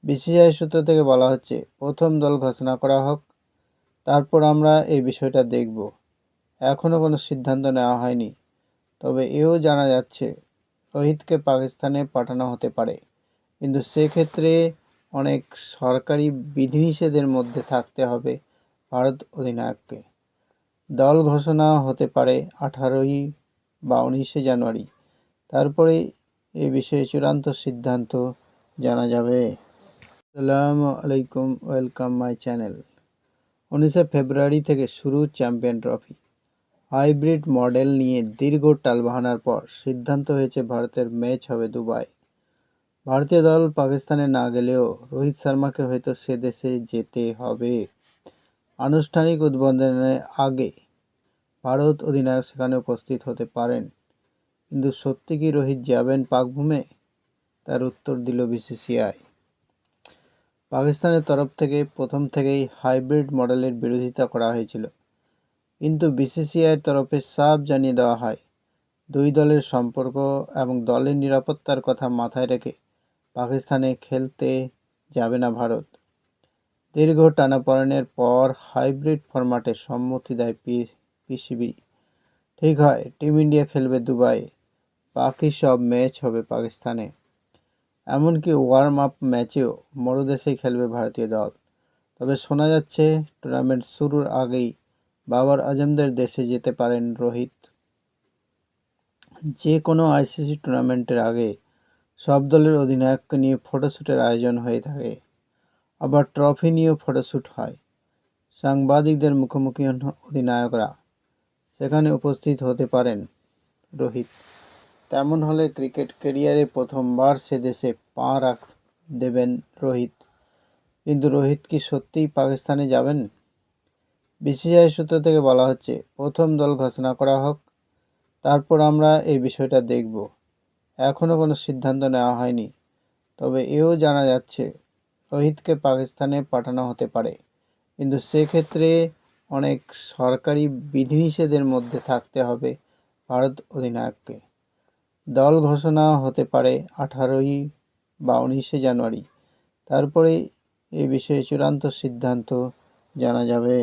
BCCI সূত্র থেকে বলা হচ্ছে, প্রথম দল ঘোষণা করা হোক, তারপর আমরা এই বিষয়টা দেখব। এখনও কোনো সিদ্ধান্ত নেওয়া হয়নি, তবে এও জানা যাচ্ছে রোহিতকে পাকিস্তানে পাঠানো হতে পারে, কিন্তু সেক্ষেত্রে অনেক সরকারি বিধিনিষেধের মধ্যে থাকতে হবে ভারত অধিনায়ককে। দল ঘোষণা হতে পারে 18ই বা 19শে জানুয়ারি, তারপরে এই বিষয়ে চূড়ান্ত সিদ্ধান্ত জানা যাবে। আসসালামু আলাইকুম, ওয়েলকাম মাই চ্যানেল। 19শে ফেব্রুয়ারি থেকে শুরু চ্যাম্পিয়ন ট্রফি। হাইব্রিড মডেল নিয়ে দীর্ঘ টালবাহানার পর সিদ্ধান্ত হয়েছে ভারতের ম্যাচ হবে দুবাই। ভারতীয় দল পাকিস্তানে না গেলেও রোহিত শর্মাকে হয়তো সে দেশে যেতে হবে। আনুষ্ঠানিক উদ্বোধনের আগে ভারত অধিনায়ক সেখানে উপস্থিত হতে পারেন, কিন্তু সত্যি কি রোহিত যাবেন পাকভূমে? তার উত্তর দিল বিসিসিআই। পাকিস্তানের তরফ থেকে প্রথম থেকেই হাইব্রিড মডেলের বিরোধিতা করা হয়েছিল, কিন্তু বিসিসিআইয়ের তরফে সাফ জানিয়ে দেওয়া হয়, দুই দলের সম্পর্ক এবং দলের নিরাপত্তার কথা মাথায় রেখে পাকিস্তানে খেলতে যাবে না ভারত। দীর্ঘ টানাপোড়েনের পর হাইব্রিড ফরম্যাটে সম্মতি দেয় পিসিবি। ঠিক হয়, টিম ইন্ডিয়া খেলবে দুবাইয়ে, বাকি সব ম্যাচ হবে পাকিস্তানে। এমনকি ওয়ার্ম আপ ম্যাচেও মরুদেশেই খেলবে ভারতীয় দল। তবে শোনা যাচ্ছে টুর্নামেন্ট শুরুর আগেই বাবর আজমদের দেশে যেতে পারেন রোহিত। যে কোনো আইসিসি টুর্নামেন্টের আগে সব দলের অধিনায়ককে নিয়ে ফটোশ্যুটের আয়োজন হয়ে থাকে, আবার ট্রফি নিয়েও ফটোশ্যুট হয়। সাংবাদিকদের মুখোমুখি হন অধিনায়করা, সেখানে উপস্থিত হতে পারেন রোহিত। তেমন হলে ক্রিকেট ক্যারিয়ারে প্রথমবার সে দেশে পা দেবেন রোহিত। কিন্তু রোহিত কি সত্যিই পাকিস্তানে যাবেন? বিসিসিআই সূত্র থেকে বলা হচ্ছে, প্রথম দল ঘোষণা করা হোক, তারপর আমরা এই বিষয়টা দেখব। এখনও কোনো সিদ্ধান্ত নেওয়া হয়নি, তবে এও জানা যাচ্ছে রোহিতকে পাকিস্তানে পাঠানো হতে পারে, কিন্তু সেক্ষেত্রে অনেক সরকারি বিধিনিষেধের মধ্যে থাকতে হবে ভারত অধিনায়ককে। দল ঘোষণা হতে পারে 18ই বা 19শে জানুয়ারি, তারপরে এই বিষয়ে চূড়ান্ত সিদ্ধান্ত জানা যাবে।